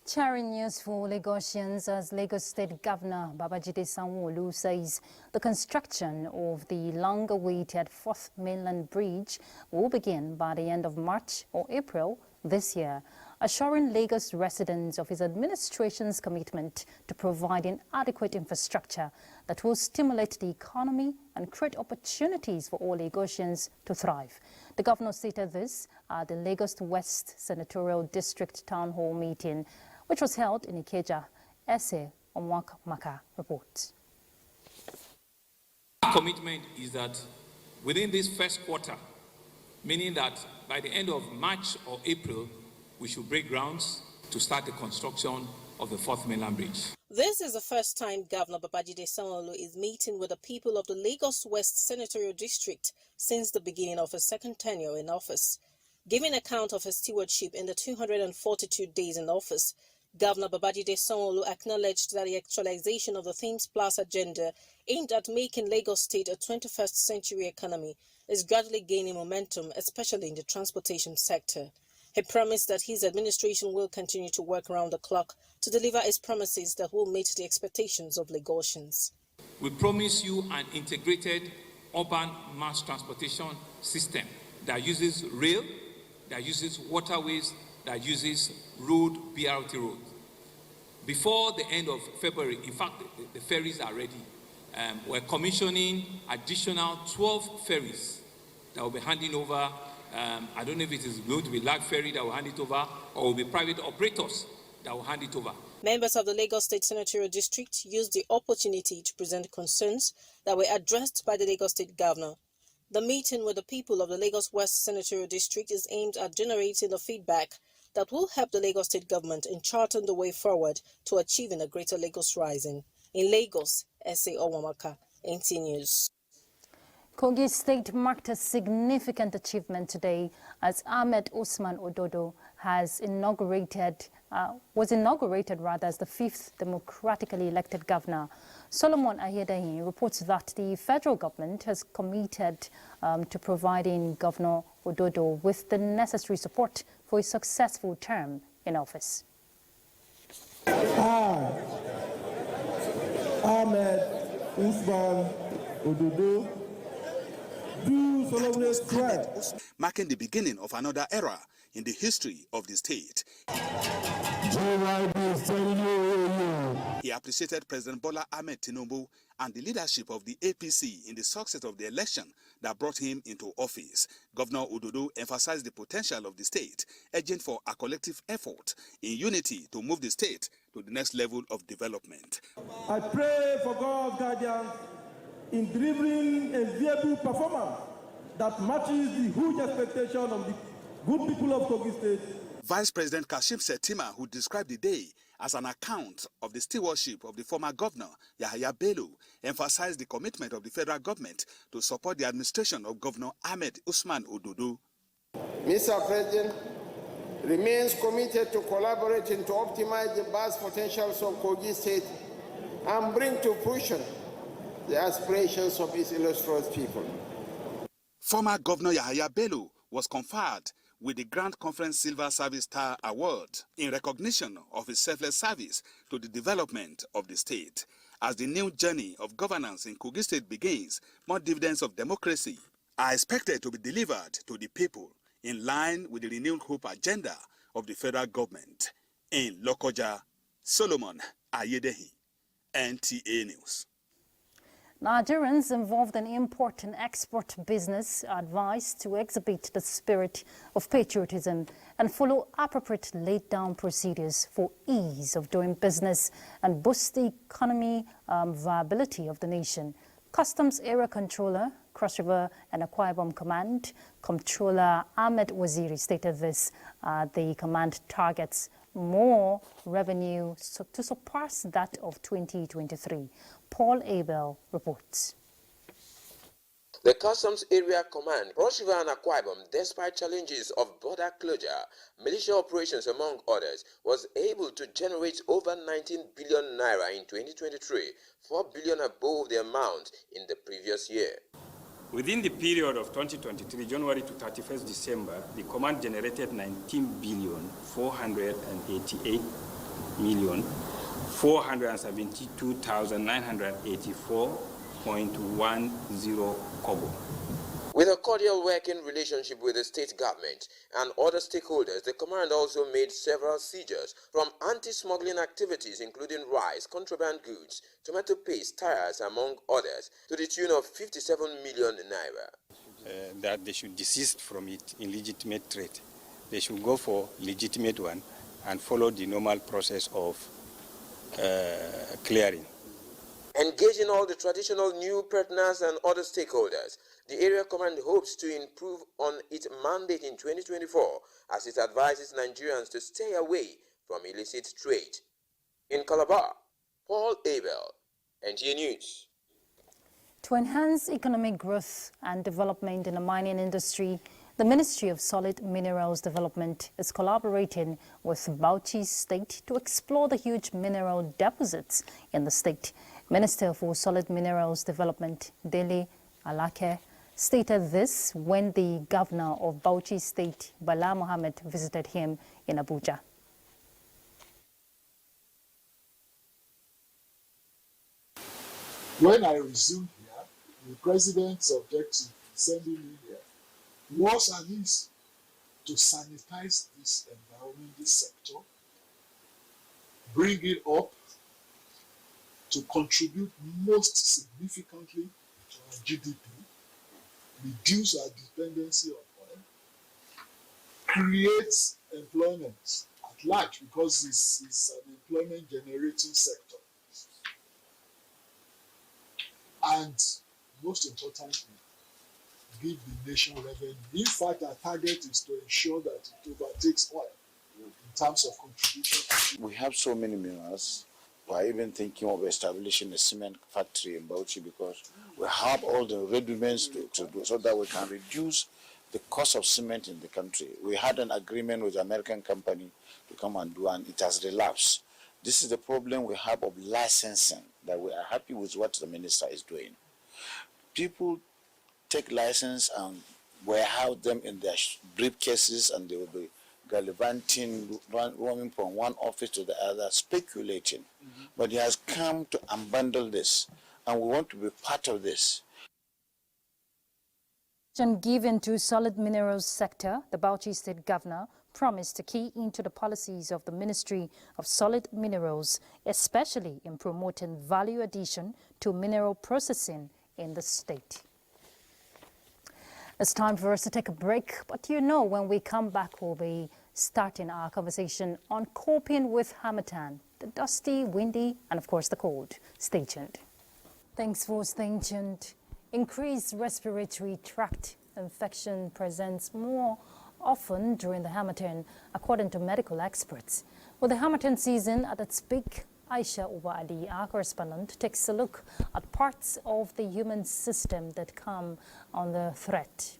Cheering news for Lagosians as Lagos State Governor Babajide Sanwo-Olu says the construction of the long-awaited 4th Mainland Bridge will begin by the end of March or April this year, assuring Lagos residents of his administration's commitment to providing adequate infrastructure that will stimulate the economy and create opportunities for all Lagosians to thrive. The governor stated this at the Lagos West Senatorial District Town Hall meeting, which was held in Ikeja. Ese Onwak-Maka reports. Our commitment is that within this first quarter, meaning that by the end of March or April, we should break grounds to start the construction of the 4th Mainland Bridge. This is the first time Governor Babajide Sanwo-Olu is meeting with the people of the Lagos West Senatorial District since the beginning of his second tenure in office. Giving account of his stewardship in the 242 days in office, Governor Babajide Sanwo-Olu acknowledged that the actualization of the Themes Plus agenda aimed at making Lagos State a 21st century economy is gradually gaining momentum, especially in the transportation sector. He promised that his administration will continue to work around the clock to deliver his promises that will meet the expectations of Lagosians. We promise you an integrated urban mass transportation system that uses rail, that uses waterways, that uses road, BRT road. Before the end of February, in fact, the ferries are ready. We're commissioning additional 12 ferries that will be handing over. I don't know if it is going to be large ferry that will hand it over, or will be private operators that will hand it over. Members of the Lagos State Senatorial District used the opportunity to present concerns that were addressed by the Lagos State Governor. The meeting with the people of the Lagos West Senatorial District is aimed at generating the feedback that will help the Lagos State government in charting the way forward to achieving a greater Lagos rising. In Lagos, Ese Onwak-Maka, NTA News. Kogi State marked a significant achievement today as Ahmed Usman Ododo was inaugurated as the 5th democratically elected governor. Solomon Ayedehin reports that the federal government has committed to providing Governor Ododo with the necessary support for a successful term in office. Ahmed Usman Ododo do solemnly swear, marking the beginning of another era in the history of the state. He appreciated President Bola Ahmed Tinubu and the leadership of the APC in the success of the election that brought him into office. Governor Ododo emphasized the potential of the state, urging for a collective effort in unity to move the state to the next level of development. I pray for God's guidance in delivering a viable performance that matches the huge expectation of the good people of Kogi State. Vice President Kashim Shettima, who described the day as an account of the stewardship of the former governor, Yahaya Bello, emphasized the commitment of the federal government to support the administration of Governor Ahmed Usman Ododo. Mr. President remains committed to collaborating to optimize the vast potentials of Kogi State and bring to fruition the aspirations of its illustrious people. Former Governor Yahaya Bello was conferred with the Grand Conference Silver Service Star Award in recognition of his selfless service to the development of the state. As the new journey of governance in Kogi State begins, more dividends of democracy are expected to be delivered to the people in line with the renewed hope agenda of the federal government. In Lokoja, Solomon Ayedehin, NTA News. Nigerians involved in import and export business are advised to exhibit the spirit of patriotism and follow appropriate laid-down procedures for ease of doing business and boost the economy viability of the nation. Customs Area Controller, Cross River and Akwa Ibom Command, Comptroller Ahmed Waziri stated this. The command targets more revenue to surpass that of 2023. Paul Abel reports. The Customs Area Command, Cross River and Akwa Ibom, despite challenges of border closure, militia operations among others, was able to generate over 19 billion naira in 2023, 4 billion above the amount in the previous year. Within the period of 2023, January to 31st December, the command generated 19 billion 488 472,984.10 kobo. With a cordial working relationship with the state government and other stakeholders, the command also made several seizures from anti-smuggling activities including rice, contraband goods, tomato paste, tires, among others, to the tune of 57 million naira. That they should desist from it, illegitimate trade. They should go for legitimate one and follow the normal process of clearing. Engaging all the traditional new partners and other stakeholders, the area command hopes to improve on its mandate in 2024 as it advises Nigerians to stay away from illicit trade. In Calabar, Paul Abel, NTA News. To enhance economic growth and development in the mining industry, the Ministry of Solid Minerals Development is collaborating with Bauchi State to explore the huge mineral deposits in the state. Minister for Solid Minerals Development, Dele Alake, stated this when the governor of Bauchi State, Bala Mohammed, visited him in Abuja. When I resumed here, the president's objective in sending me here was and is to sanitize this environment, this sector, bring it up to contribute most significantly to our GDP, reduce our dependency on oil, create employment at large because this is an employment generating sector. And most importantly, give the nation revenue. In fact, our target is to ensure that it overtakes oil in terms of contribution. We have so many minerals. We are even thinking of establishing a cement factory in Bauchi because we have all the rudiments to do so that we can reduce the cost of cement in the country. We had an agreement with an American company to come and do, and it has relapsed. This is the problem we have of licensing, that we are happy with what the minister is doing. People take license and warehouse them in their briefcases, and they will be gallivanting, roaming from one office to the other, speculating. But he has come to unbundle this, and we want to be part of this. Given to solid minerals sector, the Bauchi State Governor promised to key into the policies of the Ministry of Solid Minerals, especially in promoting value addition to mineral processing in the state. It's time for us to take a break, but you know when we come back we'll be starting our conversation on coping with Harmattan, the dusty, windy, and of course the cold. Stay tuned. Thanks for staying tuned. Increased respiratory tract infection presents more often during the Harmattan, according to medical experts. With the Harmattan season at its peak, Aisha Uba-Ali, our correspondent, takes a look at parts of the human system that come under threat.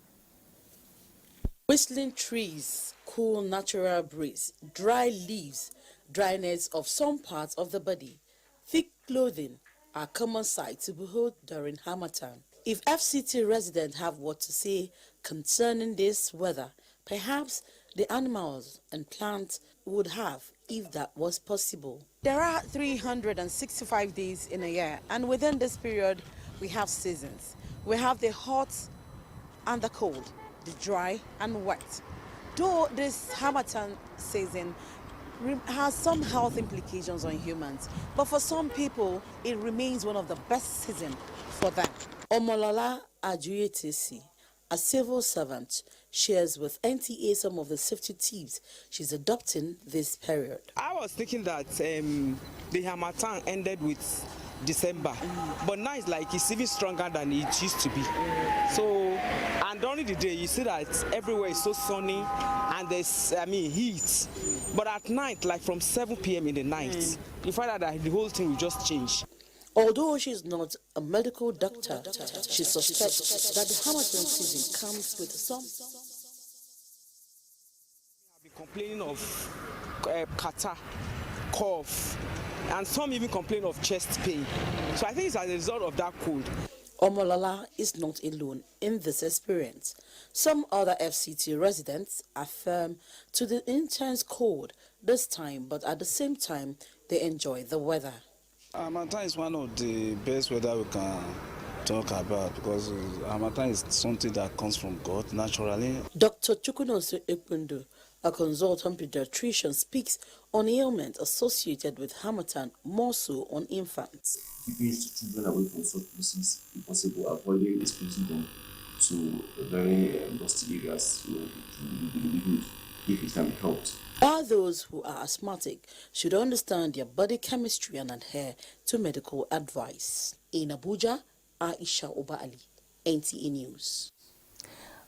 Whistling trees, cool natural breeze, dry leaves, dryness of some parts of the body, thick clothing are common sights to behold during Harmattan. If FCT residents have what to say concerning this weather, perhaps the animals and plants would have if that was possible. There are 365 days in a year, and within this period we have seasons. We have the hot and the cold, the dry and wet. Though this Harmattan season has some health implications on humans, but for some people it remains one of the best seasons for them. Omolola Ajuetesi, a civil servant, shares with NTA some of the safety tips she's adopting this period. I was thinking that the Harmattan ended with December, but now it's like it's even stronger than it used to be. So, and during the day you see that everywhere is so sunny and there's heat, but at night, like from 7 p.m. in the night, you find out that the whole thing will just change. Although she's not a medical doctor, she suspects that the Harmattan season comes with some. I've been complaining of catarrh, cough, and some even complain of chest pain. So I think it's as a result of that cold. Omolola is not alone in this experience. Some other FCT residents affirm to the intense cold this time, but at the same time, they enjoy the weather. Harmattan is one of the best weather we can talk about because Harmattan is something that comes from God naturally. Dr. Chukwunoso Ekpundu, a consultant pediatrician, speaks on ailments associated with Harmattan, more so on infants. Keeping children away from such places, if possible, avoiding exposing them to very dusty areas, would be good if it can be helped. While those who are asthmatic should understand their body chemistry and adhere to medical advice. In Abuja, Aisha Oba Ali, NTA News.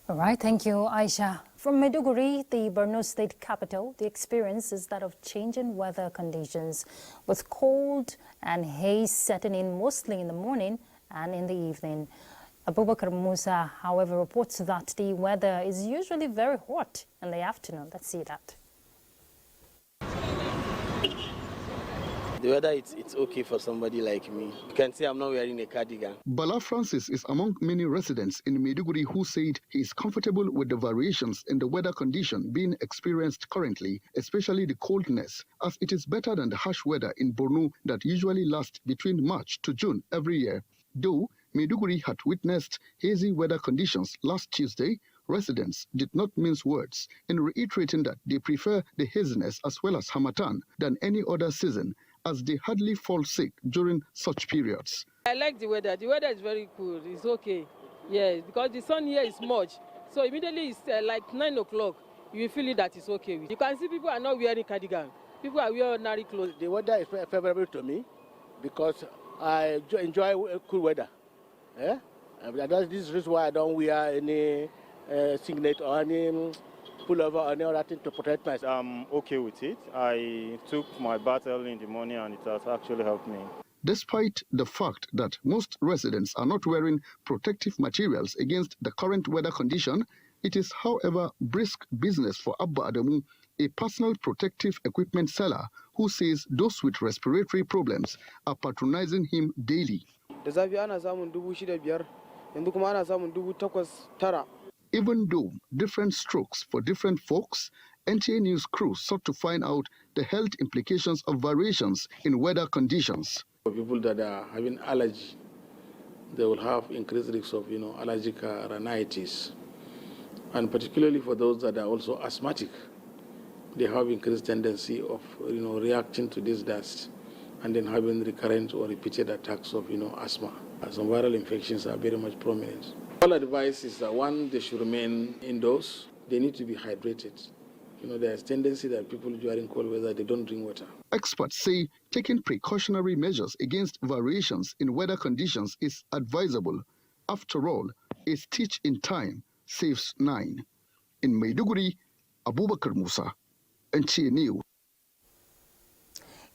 All right, thank you, Aisha. From Maiduguri, the Borno state capital, the experience is that of changing weather conditions, with cold and haze setting in mostly in the morning and in the evening. Abubakar Musa, however, reports that the weather is usually very hot in the afternoon. Let's see that. The weather, it's okay for somebody like me. You can see I'm not wearing a cardigan. Bala Francis is among many residents in Maiduguri who said he is comfortable with the variations in the weather condition being experienced currently, especially the coldness, as it is better than the harsh weather in Borno that usually lasts between March to June every year. Though Maiduguri had witnessed hazy weather conditions last Tuesday, residents did not mince words in reiterating that they prefer the haziness as well as Harmattan than any other season, as they hardly fall sick during such periods. I like the weather. The weather is very cool. It's okay. Yes, because the sun here is much. So immediately it's like 9 o'clock. You feel it that it's okay. You can see people are not wearing cardigan. People are wearing ordinary clothes. The weather is favorable to me because I enjoy cool weather. Yeah? This is why I don't wear any singlet or any pullover or any other thing to protect myself. I'm okay with it. I took my bath early in the morning and it has actually helped me. Despite the fact that most residents are not wearing protective materials against the current weather condition, it is, however, brisk business for Abba Adamu, a personal protective equipment seller, who says those with respiratory problems are patronizing him daily. Even though different strokes for different folks, NTA News crew sought to find out the health implications of variations in weather conditions. For people that are having allergy, they will have increased risks of, allergic rhinitis. And particularly for those that are also asthmatic, they have increased tendency of, reacting to this dust and then having recurrent or repeated attacks of, asthma. Some viral infections are very much prominent. All advice is that one, they should remain indoors. They need to be hydrated. There's tendency that people during cold weather, they don't drink water. Experts say taking precautionary measures against variations in weather conditions is advisable. After all, a stitch in time saves 9. In Maiduguri, Abubakar Musa, NTA News.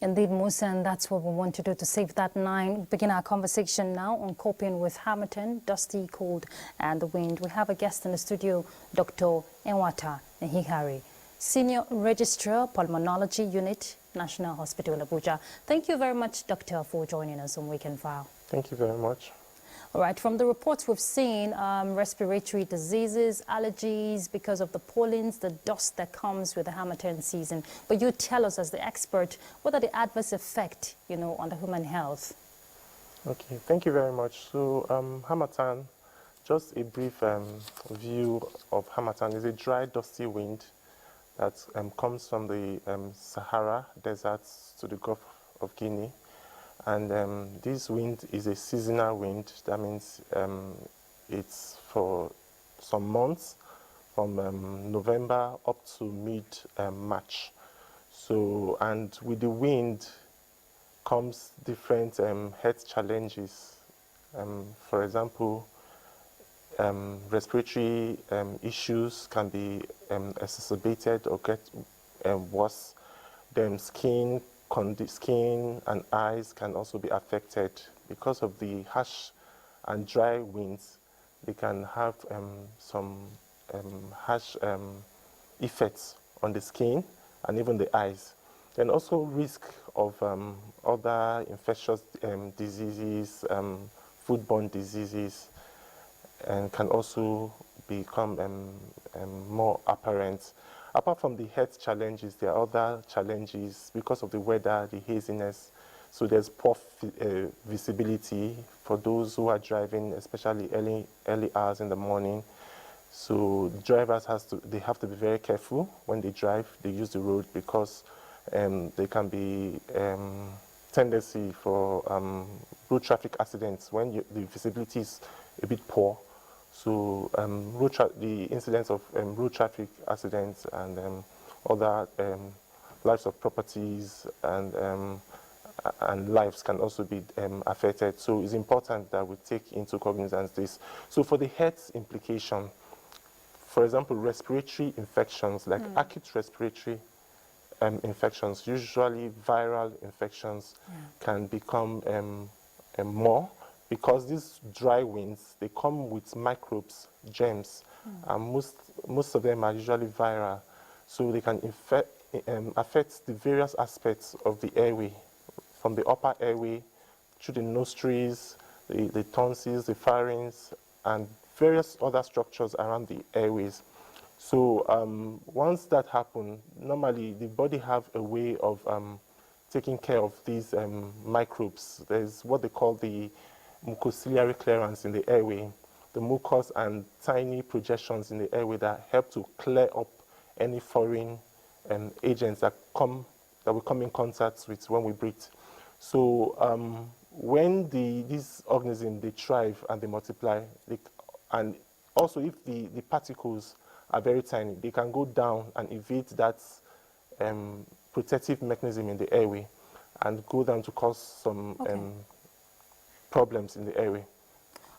Indeed, Musa, and that's what we want to do to save that 9. Begin our conversation now on coping with Harmattan, dusty, cold, and the wind. We have a guest in the studio, Dr. Enwata Nhihari, Senior Registrar, Pulmonology Unit, National Hospital, Abuja. Thank you very much, Doctor, for joining us on Weekend File. Thank you very much. All right, from the reports we've seen, respiratory diseases, allergies because of the pollens, the dust that comes with the Harmattan season. But you tell us as the expert, what are the adverse effects, on the human health? Okay, thank you very much. So Harmattan, just a brief view of Harmattan, is a dry, dusty wind that comes from the Sahara deserts to the Gulf of Guinea. And this wind is a seasonal wind. That means it's for some months, from November up to mid-March. So, and with the wind comes different health challenges. For example, respiratory issues can be exacerbated or get worse. Then skin and eyes can also be affected because of the harsh and dry winds. They can have some harsh effects on the skin and even the eyes. Then also risk of other infectious diseases, foodborne diseases, and can also become more apparent. Apart from the health challenges, there are other challenges because of the weather, the haziness. So there's poor visibility for those who are driving, especially early hours in the morning. So drivers have to be very careful when they drive, they use the road, because there can be tendency for road traffic accidents when the visibility is a bit poor. So the incidence of road traffic accidents and other lives of properties and lives can also be affected. So it's important that we take into cognizance this. So for the health implication, for example, respiratory infections like acute respiratory infections, usually viral infections, can become more, because these dry winds, they come with microbes, germs, and most of them are usually viral. So they can affect the various aspects of the airway, from the upper airway through the nostrils, the tonsils, the pharynx, and various other structures around the airways. So once that happens, normally the body have a way of taking care of these microbes. There's what they call the mucociliary clearance in the airway, the mucus and tiny projections in the airway that help to clear up any foreign agents that we come in contact with when we breathe. So when these organisms, they thrive and they multiply, and also if the particles are very tiny, they can go down and evade that protective mechanism in the airway and go down to cause some problems in the airway.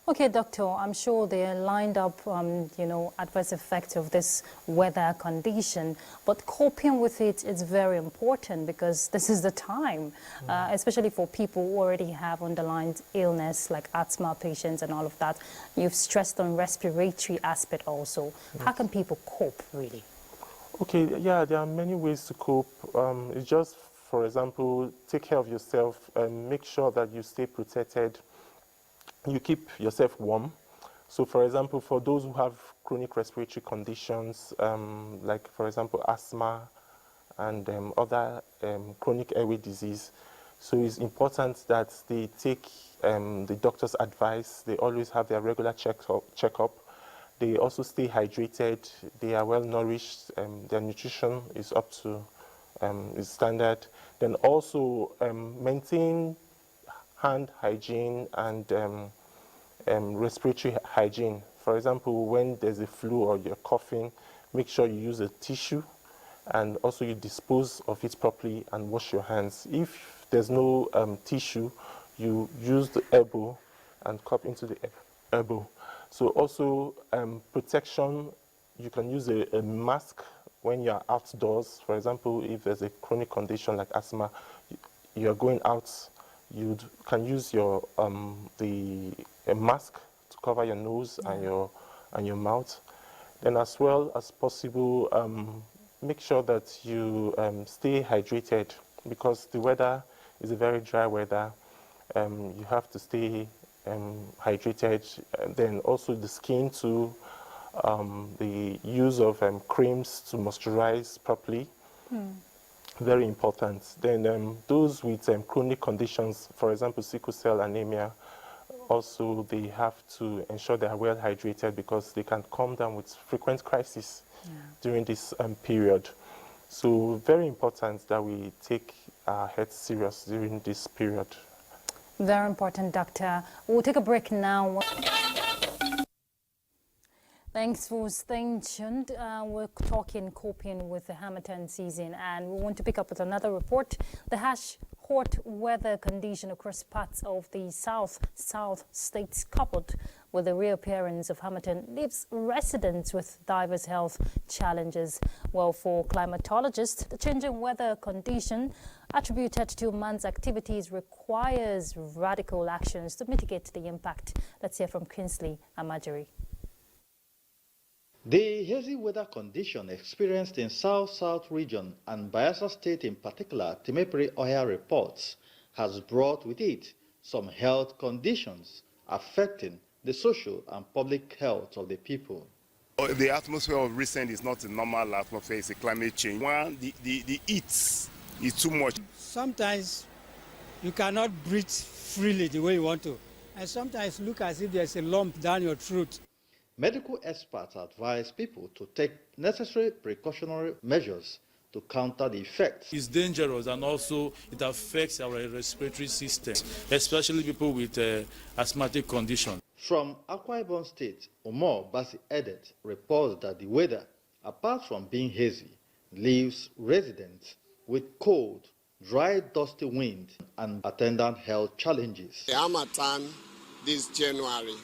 Okay, Doctor, I'm sure they're lined up, adverse effects of this weather condition, but coping with it is very important, because this is the time, especially for people who already have underlying illness like asthma patients and all of that. You've stressed on respiratory aspect also. Yes. How can people cope, really? Okay, yeah, there are many ways to cope. It's just, for example, take care of yourself and make sure that you stay protected. You keep yourself warm. So, for example, for those who have chronic respiratory conditions, like, for example, asthma and other chronic airway disease, so it's important that they take the doctor's advice. They always have their regular checkup. They also stay hydrated. They are well nourished. Their nutrition is up to is standard. Then also maintain hand hygiene and respiratory hygiene. For example, when there's a flu or you're coughing, make sure you use a tissue, and also you dispose of it properly and wash your hands. If there's no tissue, you use the elbow and cup into the elbow. So also protection, you can use a mask when you're outdoors. For example, if there's a chronic condition like asthma, you're going out, you can use your a mask to cover your nose and your mouth. Then, as well as possible, make sure that you stay hydrated, because the weather is a very dry weather. You have to stay hydrated. And then also the skin too. The use of creams to moisturize properly. Very important. Then those with chronic conditions, for example, sickle cell anemia, also they have to ensure they are well hydrated, because they can come down with frequent crises during this period. So very important that we take our health serious during this period. Very important, Doctor. We'll take a break now. Thanks for staying tuned. We're talking coping with the Harmattan season, and we want to pick up with another report. The harsh hot weather condition across parts of the south states, coupled with the reappearance of Harmattan, leaves residents with diverse health challenges. Well, for climatologists, the changing weather condition attributed to man's activities requires radical actions to mitigate the impact. Let's hear from Kingsley and Marjorie. The hazy weather condition experienced in South region and Bayelsa State in particular, Timepri Oya reports, has brought with it some health conditions affecting the social and public health of the people. The atmosphere of recent is not a normal atmosphere, it's a climate change. One, the heat is too much. Sometimes you cannot breathe freely the way you want to, and sometimes look as if there's a lump down your throat. Medical experts advise people to take necessary precautionary measures to counter the effects. It's dangerous, and also it affects our respiratory system, especially people with asthmatic conditions. From Akwa Ibom State, Omar Basi Edet reports that the weather, apart from being hazy, leaves residents with cold, dry, dusty wind and attendant health challenges. The Harmattan this January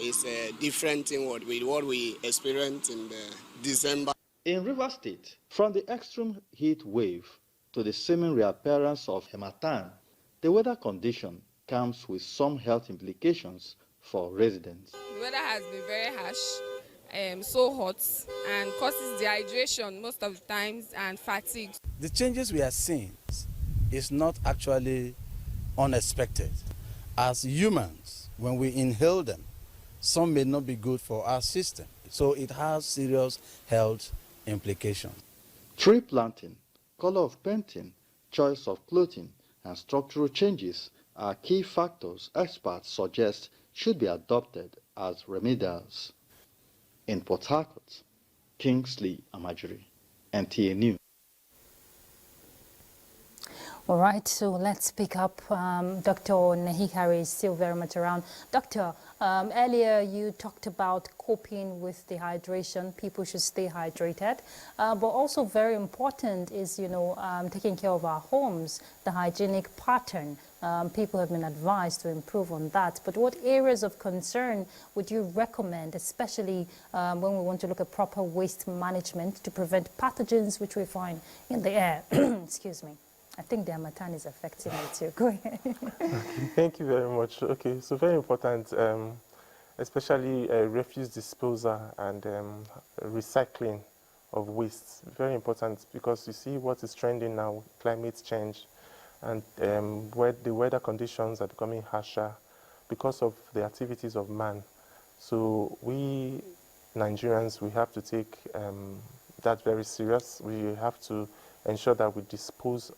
is different in what we experienced in December. In River State, from the extreme heat wave to the seeming reappearance of Harmattan, the weather condition comes with some health implications for residents. The weather has been very harsh, so hot, and causes dehydration most of the times and fatigue. The changes we are seeing is not actually unexpected. As humans, when we inhale them, some may not be good for our system. So it has serious health implications. Tree planting, color of painting, choice of clothing, and structural changes are key factors experts suggest should be adopted as remedials. In Port Harcourt, Kingsley Amajiri, NTA News. All right, so let's pick up. Dr. Nehikari is still very much around. Doctor, earlier you talked about coping with dehydration. People should stay hydrated. But also very important is, taking care of our homes, the hygienic pattern. People have been advised to improve on that. But what areas of concern would you recommend, especially when we want to look at proper waste management to prevent pathogens which we find in the air? Excuse me. I think the Harmattan is affecting me too. Go ahead. Okay, thank you very much. Okay, so very important, especially refuse disposal and recycling of waste. Very important because you see what is trending now, climate change, and where the weather conditions are becoming harsher because of the activities of man. So we Nigerians, we have to take that very serious. We have to ensure that we dispose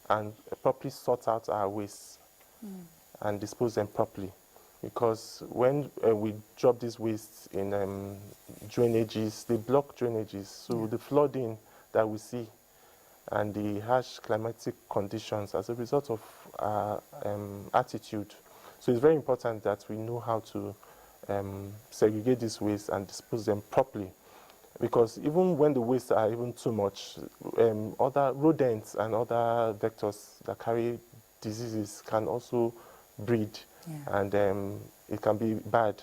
and properly sort out our waste and dispose them properly. Because when we drop these wastes in drainages, they block drainages. So the flooding that we see and the harsh climatic conditions as a result of our attitude. So it's very important that we know how to segregate these wastes and dispose them properly. Because even when the wastes are even too much, other rodents and other vectors that carry diseases can also breed, and it can be bad.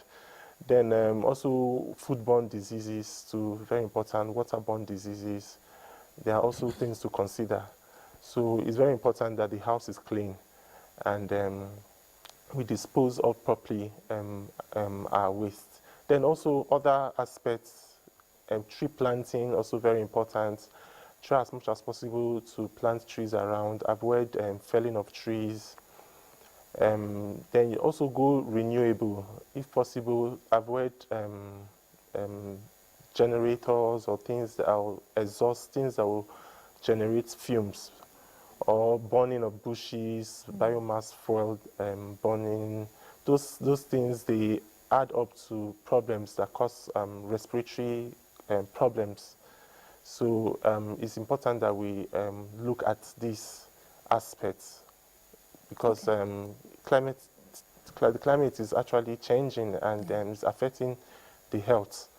Then also foodborne diseases too, very important, waterborne diseases. There are also things to consider. So it's very important that the house is clean and we dispose of properly our waste. Then also other aspects, tree planting, also very important. Try as much as possible to plant trees around, avoid felling of trees. Then you also go renewable. If possible, avoid generators or things that will exhaust, things that will generate fumes, or burning of bushes, biomass fuel burning. Those things, they add up to problems that cause respiratory problems. So it's important that we look at these aspects because the climate is actually changing and it's affecting the health.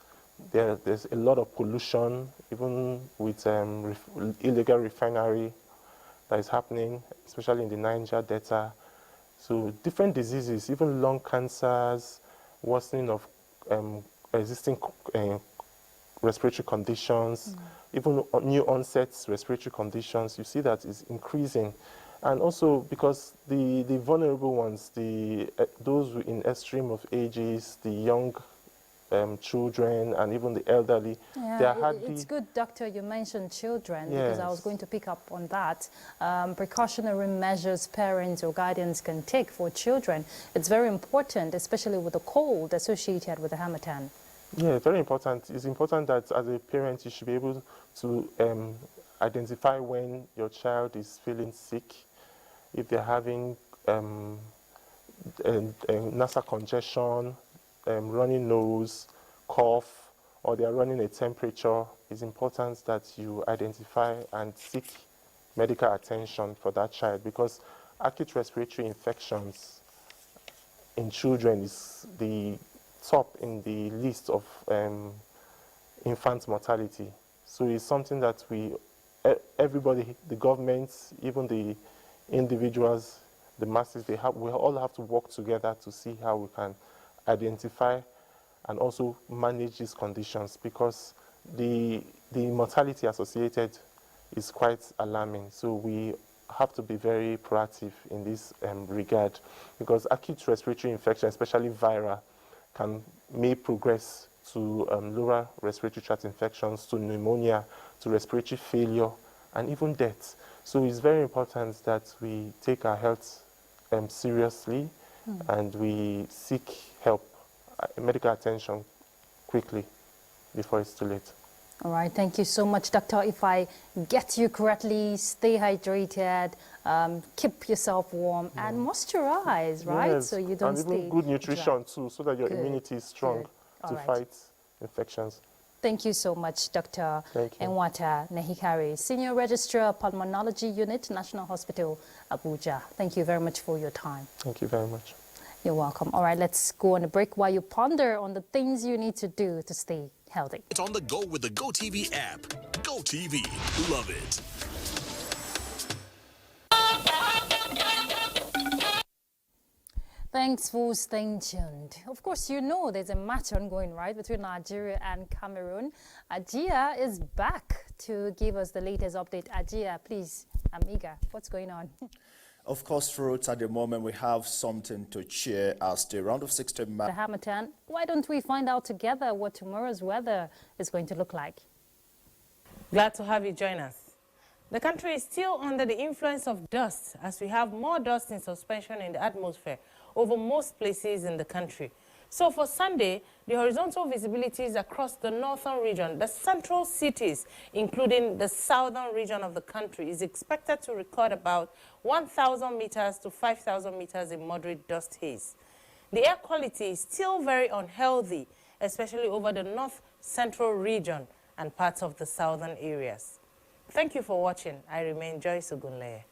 There's a lot of pollution, even with illegal refinery that is happening, especially in the Niger Delta. So different diseases, even lung cancers, worsening of existing respiratory conditions, even new onset respiratory conditions, you see that is increasing. And also because the vulnerable ones, those in extreme of ages, the young children and even the elderly, they are hardly... It's good, Doctor, you mentioned children, because I was going to pick up on that. Precautionary measures parents or guardians can take for children. It's very important, especially with the cold associated with the Harmattan. Yeah, very important. It's important that as a parent, you should be able to identify when your child is feeling sick, if they're having nasal congestion, running nose, cough, or they are running a temperature. It's important that you identify and seek medical attention for that child, because acute respiratory infections in children is the top in the list of infant mortality. So it's something that everybody, the government, even the individuals, the masses, we all have to work together to see how we can identify and also manage these conditions, because the mortality associated is quite alarming. So we have to be very proactive in this regard, because acute respiratory infection, especially viral, may progress to lower respiratory tract infections, to pneumonia, to respiratory failure, and even death. So it's very important that we take our health seriously and we seek help, medical attention quickly before it's too late. All right, thank you so much, Doctor. If I get you correctly, stay hydrated, keep yourself warm, and moisturize, right? Yes, So you don't and stay even good nutrition too, so that your immunity is strong to fight infections. Thank you so much, Dr. Enwata Nehikari, Senior Registrar, Pulmonology Unit, National Hospital, Abuja. Thank you very much for your time. Thank you very much. You're welcome. All right, let's go on a break while you ponder on the things you need to do to stay healthy. It's on the go with the GoTV app. GoTV. Love it. Thanks for staying tuned. Of course, you know there's a match ongoing, right, between Nigeria and Cameroon. Ajia is back to give us the latest update. Ajia, please, I'm eager. What's going on? Of course, Ruth, at the moment we have something to cheer as the round of 16 match. The Hamilton, why don't we find out together what tomorrow's weather is going to look like? Glad to have you join us. The country is still under the influence of dust as we have more dust in suspension in the atmosphere over most places in the country. So for Sunday, the horizontal visibilities across the northern region, the central cities, including the southern region of the country, is expected to record about 1,000 meters to 5,000 meters in moderate dust haze. The air quality is still very unhealthy, especially over the north central region and parts of the southern areas. Thank you for watching. I remain Joyce Ogunleye.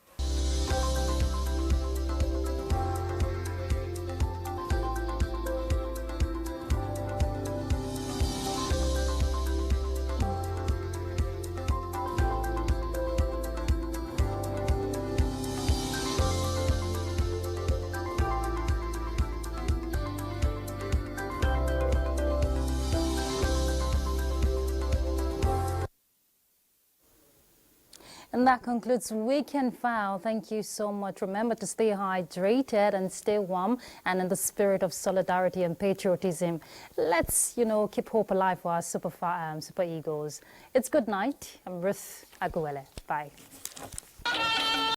And that concludes Weekend File. Thank you so much. Remember to stay hydrated and stay warm, and in the spirit of solidarity and patriotism, let's, keep hope alive for our Super Eagles. It's good night. I'm Ruth Aguele. Bye.